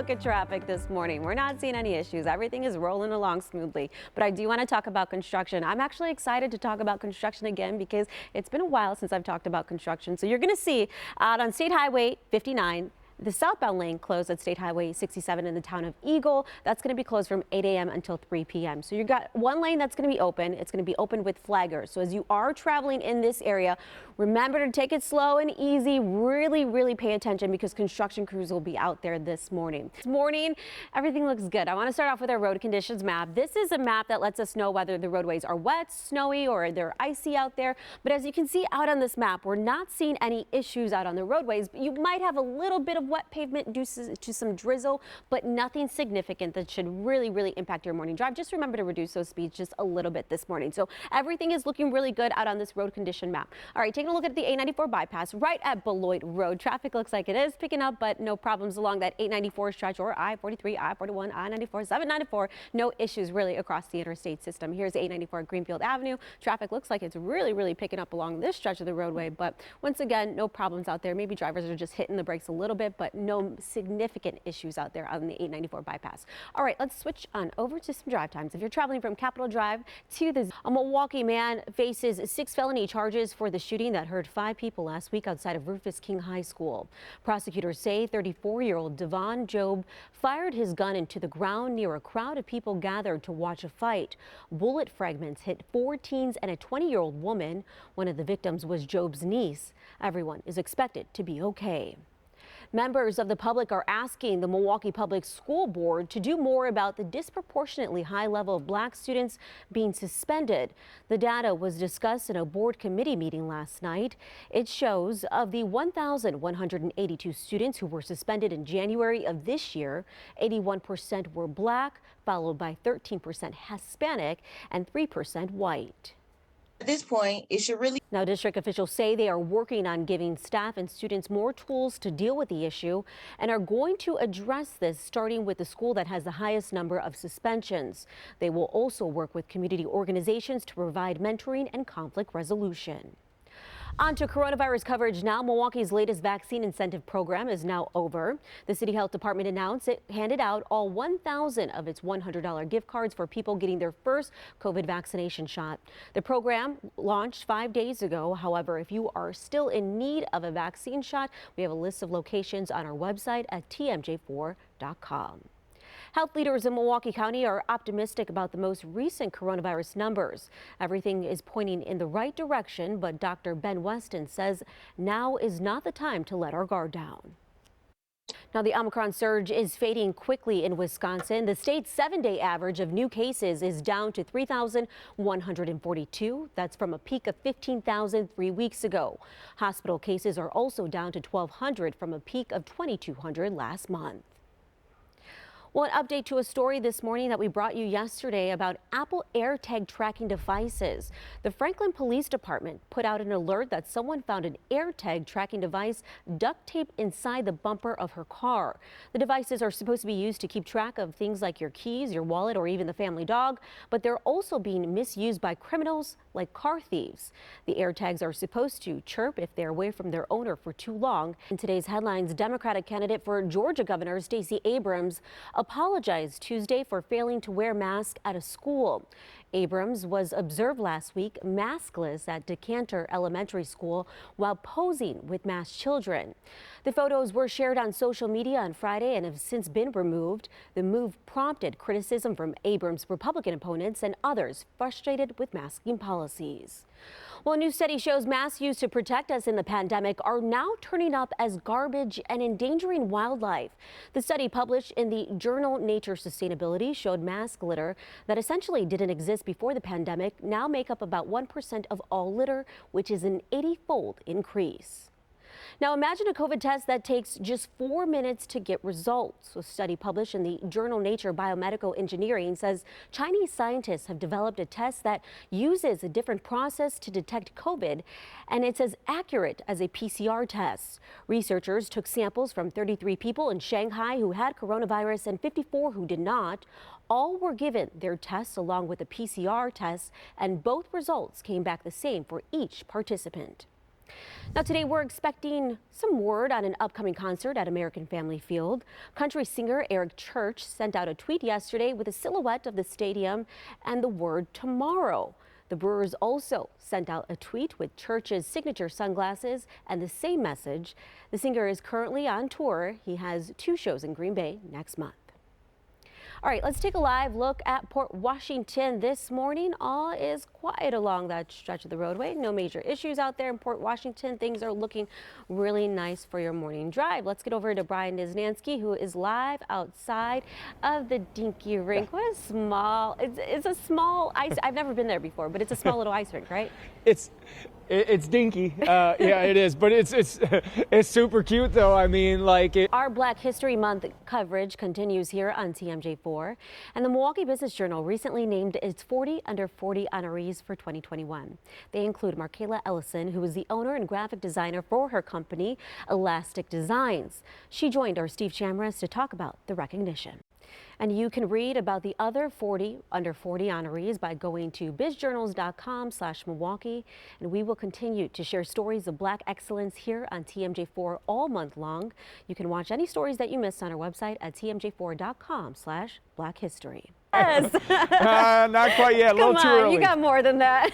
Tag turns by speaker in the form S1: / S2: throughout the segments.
S1: Look at traffic this morning. We're not seeing any issues. Everything is rolling along smoothly. But I do want to talk about construction. I'm actually excited to talk about construction again because it's been a while since I've talked about construction. So you're going to see out on State Highway 59, the southbound lane closed at State Highway 67 in the town of Eagle. That's going to be closed from 8 a.m. until 3 p.m. So you've got one lane that's going to be open. It's going to be open with flaggers. So as you are traveling in this area, remember to take it slow and easy. Really pay attention because construction crews will be out there this morning. This morning, everything looks good. I want to start off with our road conditions map. This is a map that lets us know whether the roadways are wet, snowy, or they're icy out there. But as you can see out on this map, we're not seeing any issues out on the roadways. But you might have a little bit of wet pavement due to some drizzle, but nothing significant that should really impact your morning drive. Just remember to reduce those speeds just a little bit this morning. So everything is looking really good out on this road condition map. All right, taking a look at the A94 bypass right at Beloit Road. Traffic looks like it is picking up, but no problems along that 894 stretch or I-43, I-41, I-94, 794. No issues really across the interstate system. Here's 894 Greenfield Avenue. Traffic looks like it's really picking up along this stretch of the roadway, but once again, no problems out there. Maybe drivers are just hitting the brakes a little bit, but no significant issues out there on the 894 bypass. All right, let's switch on over to some drive times. If you're traveling from Capitol Drive to a Milwaukee man faces 6 felony charges for the shooting that hurt 5 people last week outside of Rufus King High School. Prosecutors say 34-year-old Devon Job fired his gun into the ground near a crowd of people gathered to watch a fight. Bullet fragments hit 4 teens and a 20-year-old woman. One of the victims was Job's niece. Everyone is expected to be okay. Members of the public are asking the Milwaukee Public School Board to do more about the disproportionately high level of black students being suspended. The data was discussed in a board committee meeting last night. It shows of the 1,182 students who were suspended in January of this year, 81% were black, followed by 13% Hispanic and 3% white.
S2: At this point, it should really.
S1: Now, district officials say they are working on giving staff and students more tools to deal with the issue and are going to address this starting with the school that has the highest number of suspensions. They will also work with community organizations to provide mentoring and conflict resolution. On to coronavirus coverage now. Milwaukee's latest vaccine incentive program is now over. The city health department announced it handed out all 1,000 of its $100 gift cards for people getting their first COVID vaccination shot. The program launched 5 days ago. However, if you are still in need of a vaccine shot, we have a list of locations on our website at tmj4.com. Health leaders in Milwaukee County are optimistic about the most recent coronavirus numbers. Everything is pointing in the right direction, but Dr. Ben Weston says now is not the time to let our guard down. Now, the Omicron surge is fading quickly in Wisconsin. The state's 7-day average of new cases is down to 3,142. That's from a peak of 15,000 3 weeks ago. Hospital cases are also down to 1,200 from a peak of 2,200 last month. Well, an update to a story this morning that we brought you yesterday about Apple AirTag tracking devices. The Franklin Police Department put out an alert that someone found an AirTag tracking device duct taped inside the bumper of her car. The devices are supposed to be used to keep track of things like your keys, your wallet, or even the family dog, but they're also being misused by criminals like car thieves. The AirTags are supposed to chirp if they're away from their owner for too long. In today's headlines, Democratic candidate for Georgia Governor Stacey Abrams apologized Tuesday for failing to wear masks at a school. Abrams was observed last week maskless at Decanter Elementary School while posing with masked children. The photos were shared on social media on Friday and have since been removed. The move prompted criticism from Abrams' Republican opponents and others frustrated with masking policies. Well, a new study shows masks used to protect us in the pandemic are now turning up as garbage and endangering wildlife. The study published in the journal Nature Sustainability showed mask litter that essentially didn't exist before the pandemic now make up about 1% of all litter, which is an 80-fold increase. Now imagine a COVID test that takes just 4 minutes to get results. A study published in the journal Nature Biomedical Engineering says Chinese scientists have developed a test that uses a different process to detect COVID, and it's as accurate as a PCR test. Researchers took samples from 33 people in Shanghai who had coronavirus and 54 who did not. All were given their tests along with a PCR test, and both results came back the same for each participant. Now today we're expecting some word on an upcoming concert at American Family Field. Country singer Eric Church sent out a tweet yesterday with a silhouette of the stadium and the word tomorrow. The Brewers also sent out a tweet with Church's signature sunglasses and the same message. The singer is currently on tour. He has 2 shows in Green Bay next month. All right, let's take a live look at Port Washington this morning. All is quiet along that stretch of the roadway. No major issues out there in Port Washington. Things are looking really nice for your morning drive. Let's get over to Brian Niznansky, who is live outside of the Dinky Rink. What a small, it's a small ice. I've never been there before, but it's a small little ice rink, right?
S3: It's dinky, yeah, it is, but it's super cute though. I mean, like
S1: Our Black History Month coverage continues here on TMJ4, and the Milwaukee Business Journal recently named its 40 under 40 honorees for 2021. They include Markayla Ellison, who is the owner and graphic designer for her company, Elastic Designs. She joined our Steve Chamras to talk about the recognition. And you can read about the other 40 under 40 honorees by going to bizjournals.com/Milwaukee. And we will continue to share stories of Black excellence here on TMJ4 all month long. You can watch any stories that you missed on our website at tmj4.com/Black History. Yes.
S3: not quite yet. A little
S1: Come
S3: too
S1: on,
S3: early.
S1: you got more than that.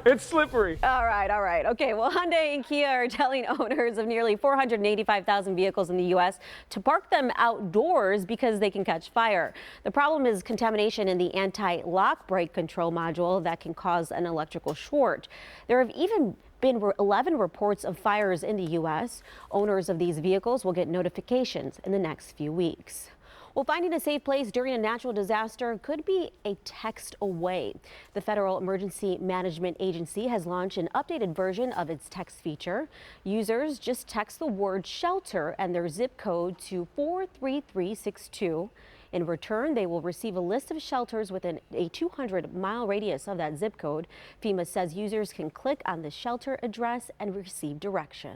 S3: It's slippery.
S1: All right, all right. Okay, well, Hyundai and Kia are telling owners of nearly 485,000 vehicles in the U.S. to park them outdoors because they can catch fire. The problem is contamination in the anti-lock brake control module that can cause an electrical short. There have even been 11 reports of fires in the U.S. Owners of these vehicles will get notifications in the next few weeks. Well, finding a safe place during a natural disaster could be a text away. The Federal Emergency Management Agency has launched an updated version of its text feature. Users just text the word shelter and their zip code to 43362. In return, they will receive a list of shelters within a 200-mile radius of that zip code. FEMA says users can click on the shelter address and receive directions.